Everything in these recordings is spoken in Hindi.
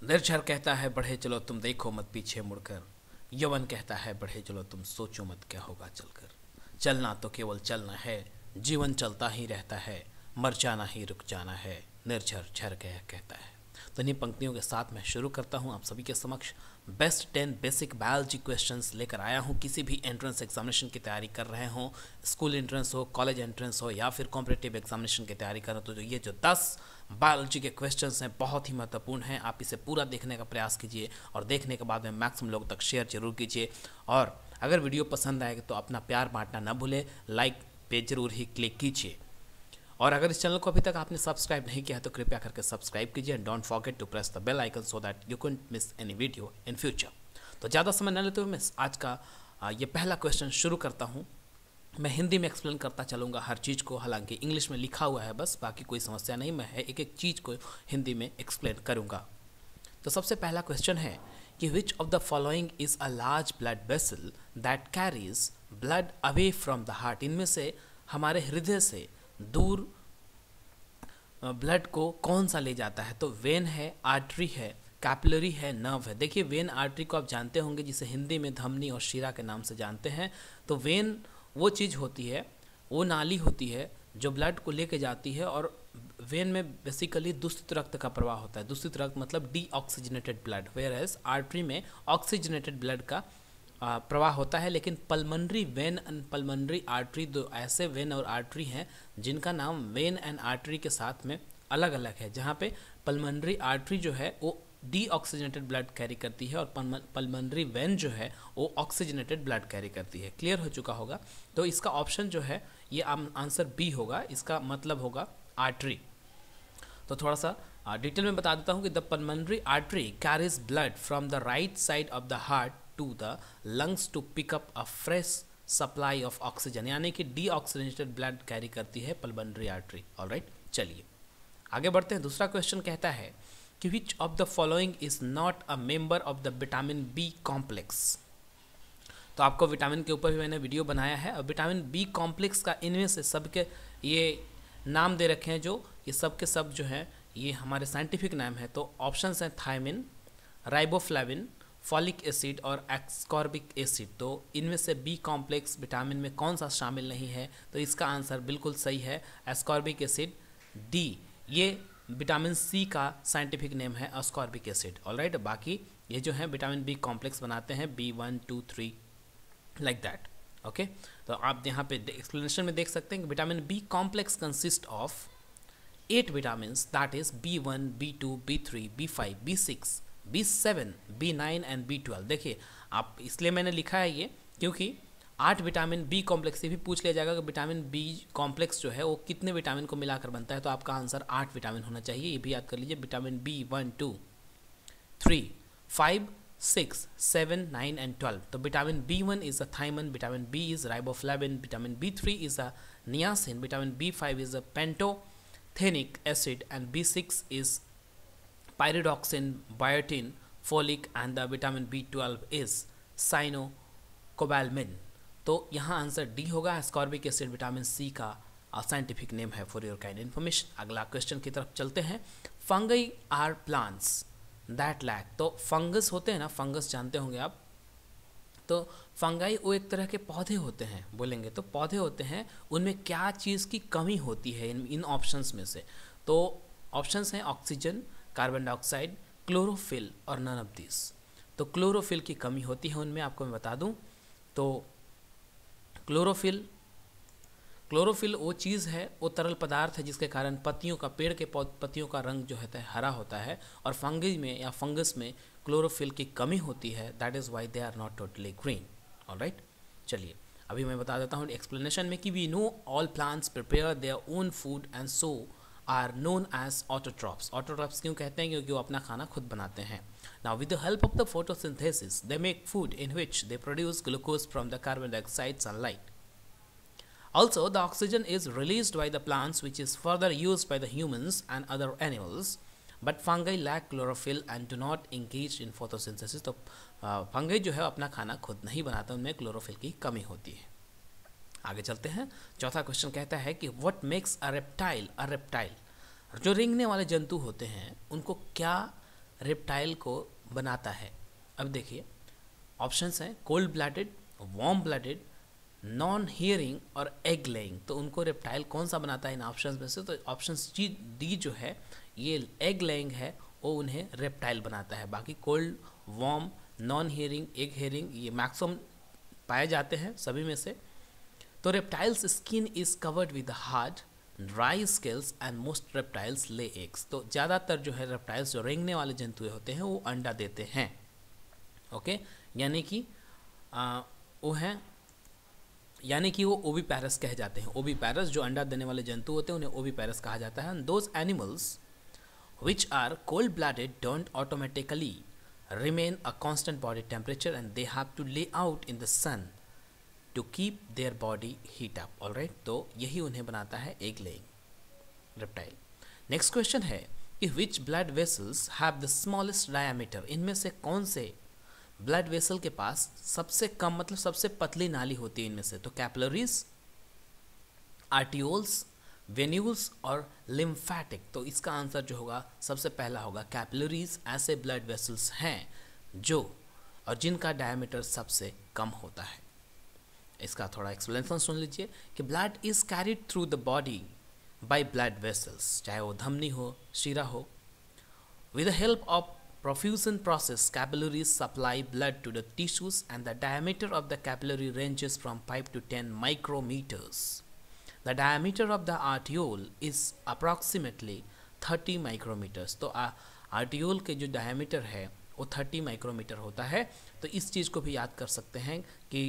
निर्झर कहता है बढ़े चलो तुम देखो मत पीछे मुड़कर। यवन कहता है बढ़े चलो तुम सोचो मत क्या होगा चलकर। चलना तो केवल चलना है, जीवन चलता ही रहता है, मर जाना ही रुक जाना है, निर्झर झर गया कहता है। तो इन्हीं पंक्तियों के साथ मैं शुरू करता हूँ आप सभी के समक्ष बेस्ट 10 बेसिक बायोलॉजी क्वेश्चंस लेकर आया हूँ। किसी भी एंट्रेंस एग्जामिनेशन की तैयारी कर रहे हो, स्कूल एंट्रेंस हो, कॉलेज एंट्रेंस हो या फिर कॉम्पिटिटिव एग्जामिनेशन की तैयारी कर रहे हो, तो ये जो 10 बायोलॉजी के क्वेश्चंस हैं बहुत ही महत्वपूर्ण हैं। आप इसे पूरा देखने का प्रयास कीजिए और देखने के बाद में मैक्सिमम लोगों तक शेयर जरूर कीजिए। और अगर वीडियो पसंद आएगा तो अपना प्यार बांटना ना भूलें, लाइक पे जरूर ही क्लिक कीजिए। और अगर इस चैनल को अभी तक आपने सब्सक्राइब नहीं किया है तो कृपया करके सब्सक्राइब कीजिए and don't forget to press the bell icon so that you can miss any video in future. तो ज़्यादा समय न लेते हुए मैं आज का ये पहला क्वेश्चन शुरू करता हूँ। मैं हिंदी में एक्सप्लेन करता चलूँगा हर चीज़ को, हालांकि इंग्लिश में लिखा हुआ है बस, बाकी कोई समस्या नहीं, मैं एक एक चीज़ को हिंदी में एक्सप्लेन करूँगा। तो सबसे पहला क्वेश्चन है कि which of the following is a large blood vessel that carries blood away from the heart. इनमें से हमारे हृदय से दूर ब्लड को कौन सा ले जाता है? तो वेन है, आर्टरी है, कैपिलरी है, नर्व है। देखिए वेन आर्टरी को आप जानते होंगे जिसे हिंदी में धमनी और शिरा के नाम से जानते हैं। तो वेन वो चीज़ होती है, वो नाली होती है जो ब्लड को लेके जाती है, और वेन में बेसिकली दूषित रक्त का प्रवाह होता है। दूषित रक्त मतलब deoxygenated blood, whereas artery में ऑक्सीजनेटेड ब्लड का प्रवाह होता है। लेकिन pulmonary vein and pulmonary artery दो ऐसे वेन और आर्टरी हैं जिनका नाम वेन एंड आर्टरी के साथ में अलग अलग है, जहाँ पे पल्मनरी आर्टरी जो है वो डीऑक्सीजनेटेड ब्लड कैरी करती है और पल्मनरी वेन जो है वो ऑक्सीजनेटेड ब्लड कैरी करती है। क्लियर हो चुका होगा। तो इसका ऑप्शन जो है ये आंसर बी होगा, इसका मतलब होगा आर्टरी। तो थोड़ा सा डिटेल में बता देता हूँ कि the pulmonary artery carries blood from the right side of the heart to the lungs to pick up a fresh supply of oxygen, यानी कि डीऑक्सीजनेटेड ब्लड कैरी करती है पल्मनरी आर्टरी। ऑलराइट, चलिए आगे बढ़ते हैं। दूसरा क्वेश्चन कहता है कि which of the following is not a member of the vitamin B complex. तो आपको विटामिन के ऊपर भी मैंने वीडियो बनाया है, और विटामिन बी कॉम्प्लेक्स का इनमें से सबके ये नाम दे रखे हैं, जो ये सब के सब जो हैं ये हमारे साइंटिफिक नाम है। तो ऑप्शंस हैं थायमिन, राइबोफ्लाविन, फॉलिक एसिड और एस्कॉर्बिक एसिड। तो इनमें से बी कॉम्प्लेक्स विटामिन में कौन सा शामिल नहीं है? तो इसका आंसर बिल्कुल सही है, एस्कॉर्बिक एसिड, डी। ये विटामिन सी का साइंटिफिक नेम है एस्कॉर्बिक एसिड। ऑलराइट, बाकी ये जो है विटामिन बी कॉम्प्लेक्स बनाते हैं B1, 2, 3 लाइक दैट। ओके, तो आप यहाँ पे एक्सप्लेनेशन में देख सकते हैं कि vitamin B complex consist of 8 vitamins, that is B1, B2, B3, B5, B6, B7, B9 and B12। देखिए आप, इसलिए मैंने लिखा है ये क्योंकि 8 विटामिन बी कॉम्प्लेक्स से भी पूछ लिया जाएगा कि विटामिन बी कॉम्प्लेक्स जो है वो कितने विटामिन को मिलाकर बनता है, तो आपका आंसर 8 विटामिन होना चाहिए। ये भी याद कर लीजिए, विटामिन बी 1, 2, 3, 5, 6, 7, 9 एंड 12। तो vitamin B1 is a thiamine, vitamin B is riboflavin, vitamin B3 is a niacin, vitamin B5 is a pantothenic acid and B6 is pyridoxine, biotin, folic and the vitamin B12 is cyanocobalamin। तो यहाँ आंसर डी होगा, एस्कॉर्बिक एसिड विटामिन सी का साइंटिफिक नेम है, फॉर योर काइंड इन्फॉर्मेशन। अगला क्वेश्चन की तरफ चलते हैं। Fungi are plants that lack. तो फंगस होते हैं ना, फंगस जानते होंगे आप। तो फंगाई वो एक तरह के पौधे होते हैं, बोलेंगे तो पौधे होते हैं, उनमें क्या चीज़ की कमी होती है इन ऑप्शंस में से? तो ऑप्शंस हैं ऑक्सीजन, कार्बन डाइऑक्साइड, क्लोरोफिल और नन ऑफ दिस। तो क्लोरोफिल की कमी होती है उनमें, आपको मैं बता दूं। तो क्लोरोफिल वो चीज़ है, वो तरल पदार्थ है जिसके कारण पत्तियों का, पेड़ के पत्तियों का रंग जो है हरा होता है, और फंगी में या फंगस में क्लोरोफिल की कमी होती है, that is why they are not totally green. Alright, चलिए अभी मैं बता देता हूँ एक्सप्लेनेशन में कि we know all plants prepare their own food and so are known as autotrophs. Autotrophs क्यों कहते हैं? क्योंकि वो अपना खाना खुद बनाते हैं। Now with the help of the photosynthesis they make food in which they produce glucose from the carbon dioxide sunlight. Also, the oxygen is released by the plants, which is further used by the humans and other animals. But fungi lack chlorophyll and do not engage in photosynthesis. तो फंगी जो है अपना खाना खुद नहीं बनाता, उनमें क्लोरोफिल की कमी होती है। आगे चलते हैं। चौथा क्वेश्चन कहता है कि what makes a reptile a reptile. जो रेंगने वाले जंतु होते हैं उनको क्या रेप्टाइल को बनाता है? अब देखिए ऑप्शंस हैं cold blooded, warm blooded, non hearing और एग लेइंग। तो उनको रेप्टाइल कौन सा बनाता है इन ऑप्शंस में से? तो ऑप्शंस डी जो है ये एग लेइंग है, वो उन्हें रेप्टाइल बनाता है। बाकी cold, warm, non hearing, egg hearing ये मैक्सिमम पाए जाते हैं सभी में से। तो reptiles skin is covered with hard dry scales and most reptiles lay eggs. तो ज़्यादातर जो है रेप्टाइल्स जो रेंगने वाले जंतु होते हैं वो अंडा देते हैं। ओके, यानी कि वो ओविपैरस कहे जाते हैं। ओविपैरस जो अंडा देने वाले जंतु होते हैं उन्हें ओविपैरस कहा जाता है। Those animals which are cold blooded don't automatically remain a constant body temperature and they have to lay out in the sun to keep their body heat up. Alright, तो यही उन्हें बनाता है egg laying reptile. Next question है कि which blood vessels have the smallest diameter? इनमें से कौन से blood vessel के पास सबसे कम मतलब सबसे पतली नाली होती है इनमें से? तो कैपिलरीज, आर्टियोल्स, वेन्यूल्स और लिम्फैटिक। तो इसका आंसर जो होगा सबसे पहला होगा कैपिलरीज। ऐसे ब्लड वेसल्स हैं जो और जिनका डायमीटर सबसे कम होता है। इसका थोड़ा एक्सप्लेनेशन सुन लीजिए कि blood is carried through the body by blood vessels, चाहे वो धमनी हो, शिरा हो। With the help of perfusion process, capillaries supply blood to the tissues and the diameter of the capillary ranges from 5 to 10 micrometers. The diameter of the arteriole is approximately 30 micrometers. तो आर्टियोल के जो डायमीटर है वो 30 माइक्रोमीटर होता है। तो इस चीज़ को भी याद कर सकते हैं कि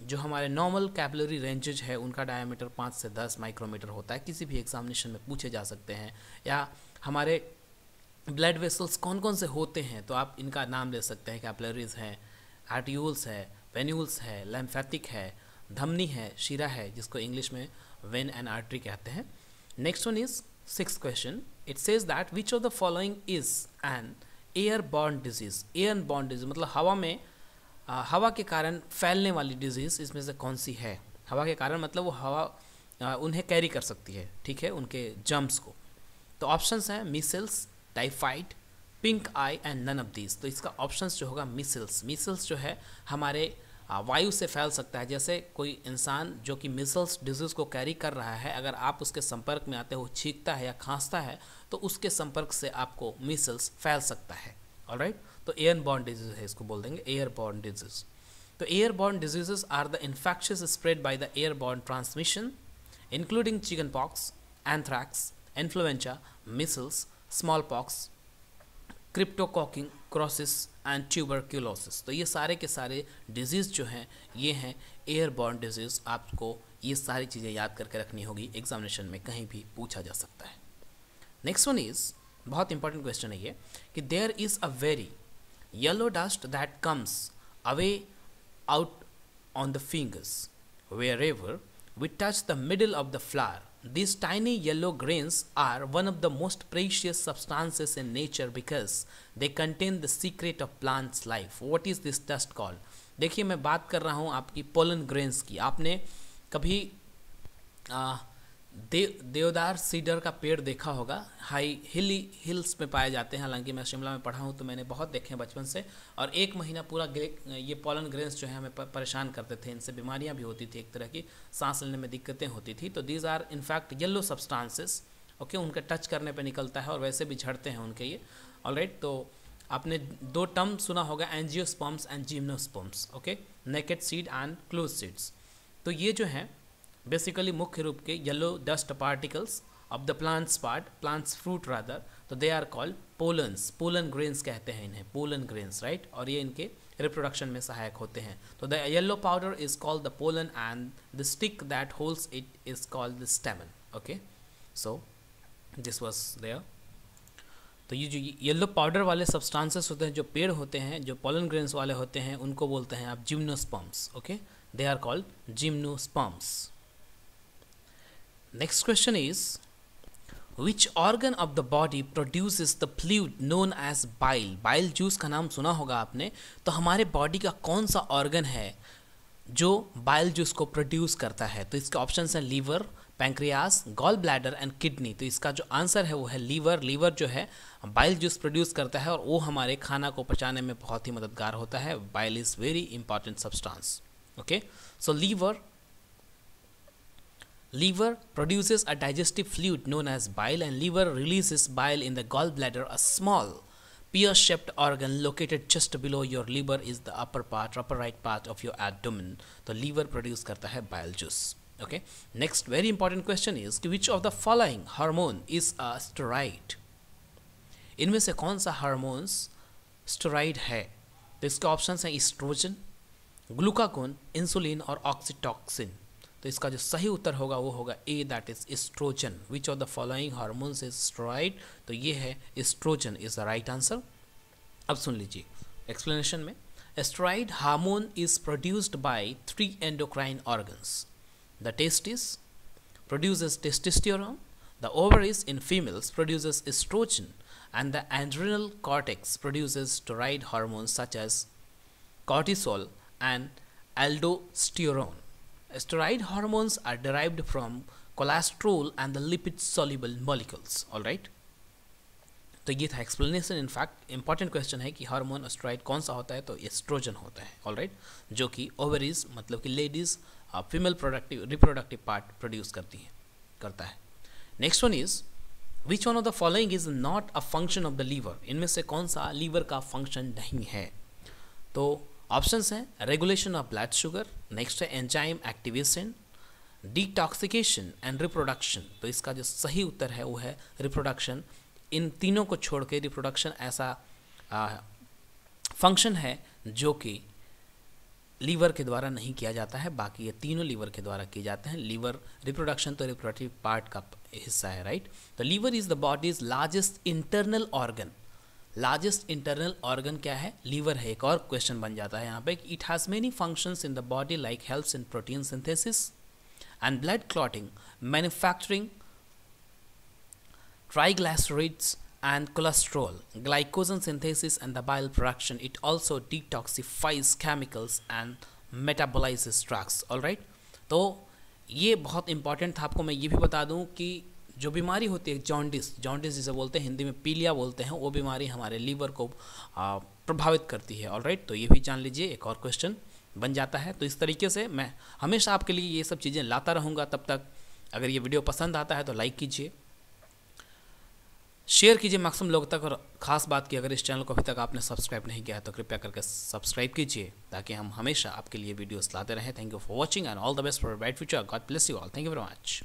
जो हमारे नॉर्मल कैपिलरी रेंजेज है उनका डायमीटर 5 से 10 माइक्रोमीटर होता है। किसी भी एग्जामिनेशन में पूछे जा सकते हैं। या हमारे ब्लड वेसल्स कौन कौन से होते हैं तो आप इनका नाम ले सकते हैं। कैपिलरीज हैं, आर्टियोल्स है, वेन्यूल्स है, लिम्फैटिक है, धमनी है, शिरा है जिसको इंग्लिश में वेन एंड आर्टरी कहते हैं। Next one is 6th question. It says that which of the following is an airborne disease. Airborne disease मतलब हवा के कारण फैलने वाली डिजीज इसमें से कौन सी है? हवा के कारण मतलब वो हवा उन्हें कैरी कर सकती है, ठीक है, उनके जर्म्स को। तो ऑप्शंस हैं measles, typhoid, pink eye and none of these. तो इसका ऑप्शंस जो होगा मीसल्स। मीसल्स जो है हमारे वायु से फैल सकता है। जैसे कोई इंसान जो कि मीसल्स डिजीज़ को कैरी कर रहा है, अगर आप उसके संपर्क में आते हो, छींकता है या खांसता है तो उसके संपर्क से आपको मीसल्स फैल सकता है। ऑलराइट, तो एयरबॉर्न डिजीज है, इसको बोल देंगे एयरबॉर्न डिजीज। तो airborne diseases are the infections spread by the airborne transmission including chicken pox, anthrax, influenza, measles, smallpox, cryptococcosis and tuberculosis. तो ये सारे के सारे डिजीज़ जो हैं ये हैं एयरबॉर्न डिजीज़। आपको ये सारी चीज़ें याद करके रखनी होगी, एग्जामिनेशन में कहीं भी पूछा जा सकता है। नेक्स्ट वन इज़ बहुत इंपॉर्टेंट क्वेश्चन है ये कि there is a very yellow dust that comes away out on the fingers wherever we touch the middle of the flower. These tiny yellow grains are one of the most precious substances in nature because they contain the secret of plants life. What is this dust called? देखिए मैं बात कर रहा हूँ आपकी पोलन ग्रेन्स की। आपने कभी देवदार सीडर का पेड़ देखा होगा, हिल्स में पाए जाते हैं। हालांकि मैं शिमला में पढ़ा हूँ तो मैंने बहुत देखे हैं बचपन से। और 1 महीना पूरा ये पोलन ग्रेन्स जो है हमें परेशान करते थे। इनसे बीमारियाँ भी होती थी, एक तरह की सांस लेने में दिक्कतें होती थी। तो these are in fact yellow substances. Okay, उनके टच करने पे निकलता है और वैसे भी झड़ते हैं उनके ये। ऑलराइट, तो आपने 2 टर्म सुना होगा, angiosperms and gymnosperms. Okay, naked seed and close seeds. तो ये जो है बेसिकली मुख्य रूप के yellow dust particles of the plants fruit rather, तो they are called pollens. Pollen grains कहते हैं इन्हें, पोलन ग्रेन्स, राइट। और ये इनके रिप्रोडक्शन में सहायक होते हैं। तो the yellow powder is called the pollen and the stick that holds it is called the stamen. Okay, so this was there. तो ये जो येलो पाउडर वाले सब्सटेंसेस होते हैं, जो पेड़ होते हैं, जो पोलन ग्रेन्स वाले होते हैं, उनको बोलते हैं आप gymnosperms. Okay, they are called gymnosperms. Next question is, which organ of the body produces the fluid known as bile? Bile juice का नाम सुना होगा आपने। तो हमारे बॉडी का कौन सा ऑर्गन है जो बाइल जूस को प्रोड्यूस करता है? तो इसके ऑप्शंस हैं liver, pancreas, gall bladder and kidney. तो इसका जो आंसर है वो है लीवर। लीवर जो है बाइल जूस प्रोड्यूस करता है और वो हमारे खाना को पचाने में बहुत ही मददगार होता है। Bile is very important substance. Okay, so liver produces a digestive fluid known as bile, and liver releases bile in the gallbladder. A small pear-shaped organ located just below your liver is the upper right part of your abdomen. तो liver produce करता है bile juice. Okay, next very important question is which of the following hormone is a steroid? इनमें से कौन सा हार्मोन्स स्टेरॉइड है? तो इसके ऑप्शंस हैं ईस्ट्रोजन, ग्लूकागोन, इंसुलिन और ऑक्सीटॉक्सिन। तो इसका जो सही उत्तर होगा वो होगा A, that is oestrogen. Which of the following hormones is steroid? तो ये है oestrogen is the right answer. अब सुन लीजिए एक्सप्लेनेशन में। Steroid hormone is produced by 3 endocrine organs. The testis produces testosterone, the ovaries in females produces estrogen, and the adrenal cortex produces steroid hormones such as cortisol and aldosterone. Steroid hormones are derived from cholesterol and the lipid soluble molecules. All right, तो ये था एक्सप्लेनेशन। इनफैक्ट इंपॉर्टेंट क्वेश्चन है कि हार्मोन स्टेरॉइड कौन सा होता है? तो एस्ट्रोजन होता है। ऑल राइट, जो कि ओवरीज मतलब कि ladies female reproductive part produce करता है। Next one is which one of the following is not a function of the liver? इनमें से कौन सा लीवर का फंक्शन नहीं है? तो ऑप्शंस हैं regulation of blood sugar, next है एंजाइम एक्टिवेशन, डिटॉक्सिकेशन एंड रिप्रोडक्शन। तो इसका जो सही उत्तर है वो है रिप्रोडक्शन। इन तीनों को छोड़ के रिप्रोडक्शन ऐसा फंक्शन है जो कि लीवर के द्वारा नहीं किया जाता है, बाकी ये तीनों लीवर के द्वारा किए जाते हैं। लीवर रिप्रोडक्शन तो रिप्रोडक्टिव पार्ट का हिस्सा है, राइट। तो liver is the body's largest internal organ. Largest internal organ क्या है? लीवर है। एक और क्वेश्चन बन जाता है यहाँ पे, it has many functions in the body like helps in protein synthesis and blood clotting, manufacturing triglycerides and cholesterol, glycogen synthesis and the bile production. It also detoxifies chemicals and metabolizes drugs. All right, तो ये बहुत इंपॉर्टेंट था। आपको मैं ये भी बता दूं कि जो बीमारी होती है जॉन्डिस जिसे बोलते हैं, हिंदी में पीलिया बोलते हैं, वो बीमारी हमारे लीवर को प्रभावित करती है। ऑल राइट, तो ये भी जान लीजिए, एक और क्वेश्चन बन जाता है। तो इस तरीके से मैं हमेशा आपके लिए ये सब चीज़ें लाता रहूँगा। तब तक अगर ये वीडियो पसंद आता है तो लाइक कीजिए, शेयर कीजिए मैक्सिमम लोगों तक, और ख़ास बात की अगर इस चैनल को अभी तक आपने सब्सक्राइब नहीं किया है तो कृपया करके सब्सक्राइब कीजिए ताकि हम हमेशा आपके लिए वीडियोस लाते रहें। Thank you for watching and all the best for a bright future. God bless you all. Thank you very much.